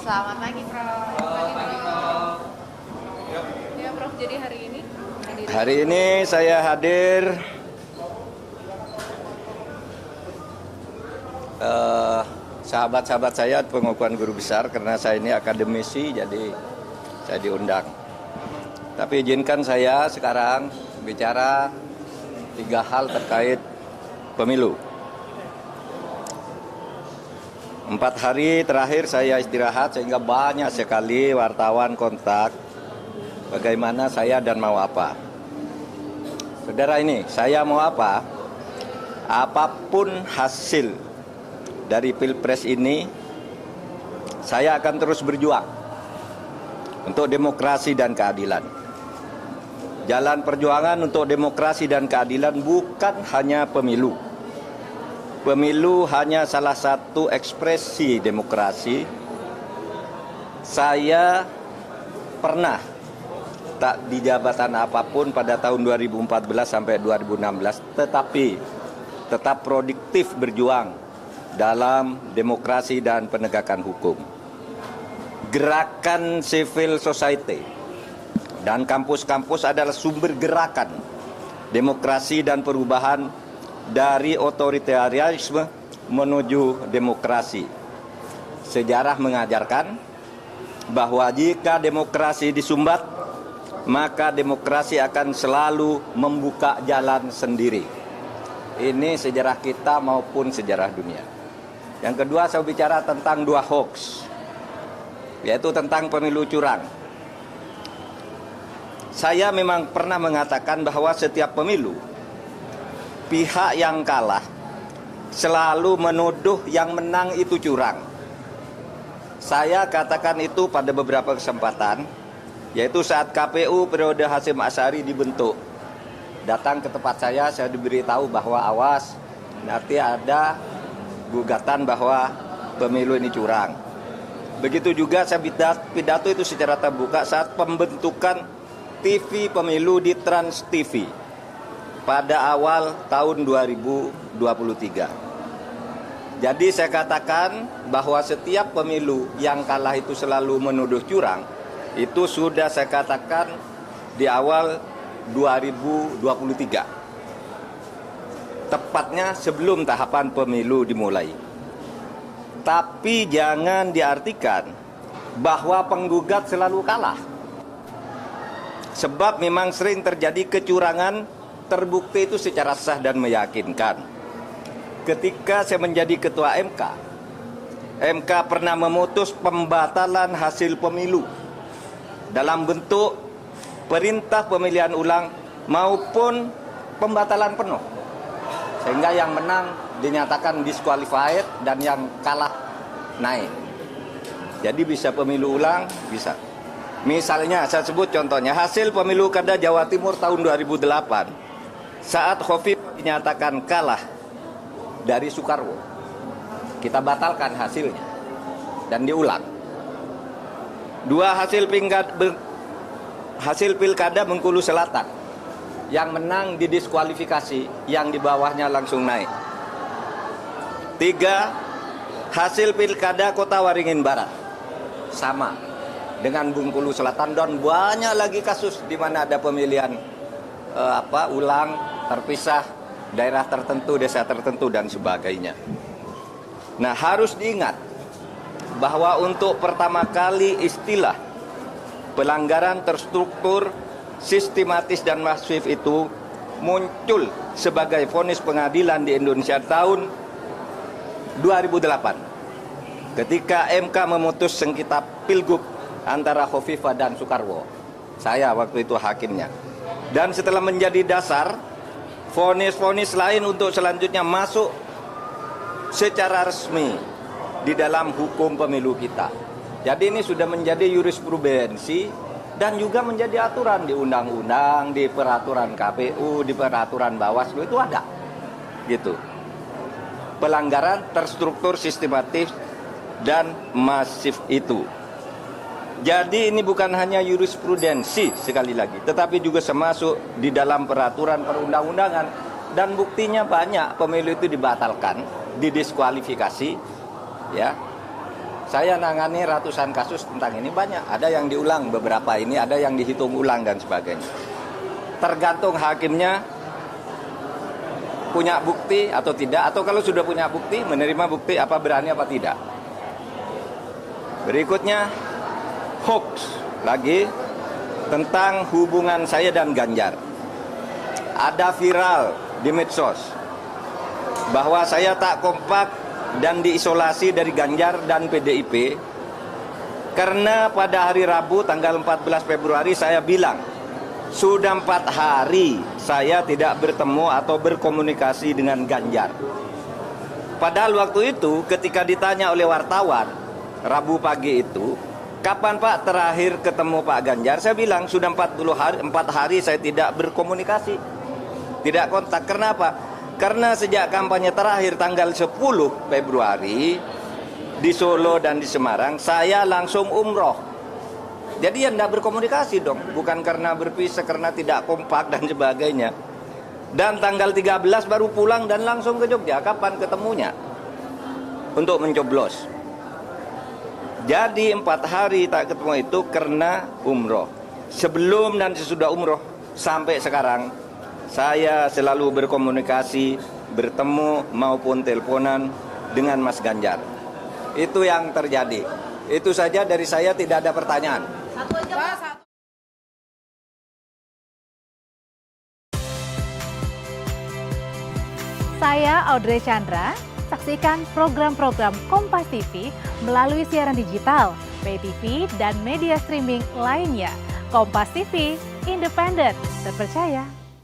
Selamat pagi, Prof. Selamat pagi, Prof. Ya, Prof. Jadi hari ini Hari ini saya hadir sahabat-sahabat saya pengukuhan guru besar karena saya ini akademisi, jadi saya diundang. Tapi izinkan saya sekarang bicara 3 hal terkait pemilu. 4 hari terakhir saya istirahat sehingga banyak sekali wartawan kontak bagaimana saya dan mau apa. Saudara, ini saya mau apa? Apapun hasil dari Pilpres ini, saya akan terus berjuang untuk demokrasi dan keadilan. Jalan perjuangan untuk demokrasi dan keadilan bukan hanya pemilu. Pemilu hanya salah satu ekspresi demokrasi. Saya pernah tak di jabatan apapun pada tahun 2014 sampai 2016, tetapi tetap produktif berjuang dalam demokrasi dan penegakan hukum. Gerakan civil society dan kampus-kampus adalah sumber gerakan demokrasi dan perubahan dari otoritarianisme menuju demokrasi. Sejarah mengajarkan bahwa jika demokrasi disumbat, maka demokrasi akan selalu membuka jalan sendiri. Ini sejarah kita maupun sejarah dunia. Yang kedua, saya bicara tentang 2 hoax, yaitu tentang pemilu curang. Saya memang pernah mengatakan bahwa setiap pemilu, pihak yang kalah selalu menuduh yang menang itu curang. Saya katakan itu pada beberapa kesempatan, yaitu saat KPU periode Hasyim Asy'ari dibentuk. Datang ke tempat saya diberitahu bahwa awas, nanti ada gugatan bahwa pemilu ini curang. Begitu juga saya pidato itu secara terbuka saat pembentukan TV pemilu di Trans TV pada awal tahun 2023. Jadi saya katakan bahwa setiap pemilu yang kalah itu selalu menuduh curang. Itu sudah saya katakan di awal 2023. Tepatnya sebelum tahapan pemilu dimulai. Tapi jangan diartikan bahwa penggugat selalu kalah. Sebab memang sering terjadi kecurangan terbukti itu secara sah dan meyakinkan. Ketika saya menjadi ketua MK pernah memutus pembatalan hasil pemilu dalam bentuk perintah pemilihan ulang maupun pembatalan penuh. Sehingga yang menang dinyatakan disqualified dan yang kalah naik. Jadi bisa pemilu ulang, bisa. Misalnya saya sebut contohnya hasil pemilu kada Jawa Timur tahun 2008 saat Khofifah dinyatakan kalah dari Soekarwo. Kita batalkan hasilnya dan diulang. 2 hasil pilkada Bengkulu Selatan yang menang didiskualifikasi, yang di bawahnya langsung naik. 3 hasil pilkada Kota Waringin Barat sama dengan Bengkulu Selatan, dan banyak lagi kasus di mana ada pemilihan ulang, terpisah, daerah tertentu, desa tertentu dan sebagainya. Nah, harus diingat bahwa untuk pertama kali istilah pelanggaran terstruktur, sistematis dan masif itu muncul sebagai vonis pengadilan di Indonesia tahun 2008 ketika MK memutus sengketa Pilgub antara Khofifah dan Soekarwo. Saya waktu itu hakimnya. Dan setelah menjadi dasar, vonis-vonis lain untuk selanjutnya masuk secara resmi di dalam hukum pemilu kita. Jadi ini sudah menjadi jurisprudensi dan juga menjadi aturan di undang-undang, di peraturan KPU, di peraturan Bawaslu itu ada. Gitu. Pelanggaran terstruktur, sistematis dan masif itu. Jadi ini bukan hanya jurisprudensi sekali lagi, tetapi juga termasuk di dalam peraturan perundang-undangan, dan buktinya banyak pemilu itu dibatalkan, didiskualifikasi, ya. Saya nangani ratusan kasus tentang ini, banyak. Ada yang diulang beberapa ini, ada yang dihitung ulang dan sebagainya. Tergantung hakimnya punya bukti atau tidak, atau kalau sudah punya bukti, menerima bukti apa berani apa tidak. Berikutnya, hoax lagi tentang hubungan saya dan Ganjar. Ada viral di medsos bahwa saya tak kompak dan diisolasi dari Ganjar dan PDIP karena pada hari Rabu tanggal 14 Februari saya bilang sudah 4 hari saya tidak bertemu atau berkomunikasi dengan Ganjar. Padahal waktu itu ketika ditanya oleh wartawan Rabu pagi itu, kapan Pak terakhir ketemu Pak Ganjar? Saya bilang sudah 4 hari saya tidak berkomunikasi, tidak kontak. Kenapa? Karena sejak kampanye terakhir tanggal 10 Februari di Solo dan di Semarang, saya langsung umroh. Jadi ya tidak berkomunikasi dong, bukan karena berpisah, karena tidak kompak dan sebagainya. Dan tanggal 13 baru pulang dan langsung ke Jogja. Kapan ketemunya? Untuk mencoblos. Jadi 4 hari tak ketemu itu karena umroh. Sebelum dan sesudah umroh sampai sekarang, saya selalu berkomunikasi, bertemu maupun teleponan dengan Mas Ganjar. Itu yang terjadi. Itu saja dari saya, tidak ada pertanyaan. Satu aja, Pak. Saya Audrey Chandra. Saksikan program-program Kompas TV melalui siaran digital, pay TV, dan media streaming lainnya. Kompas TV, independen, terpercaya.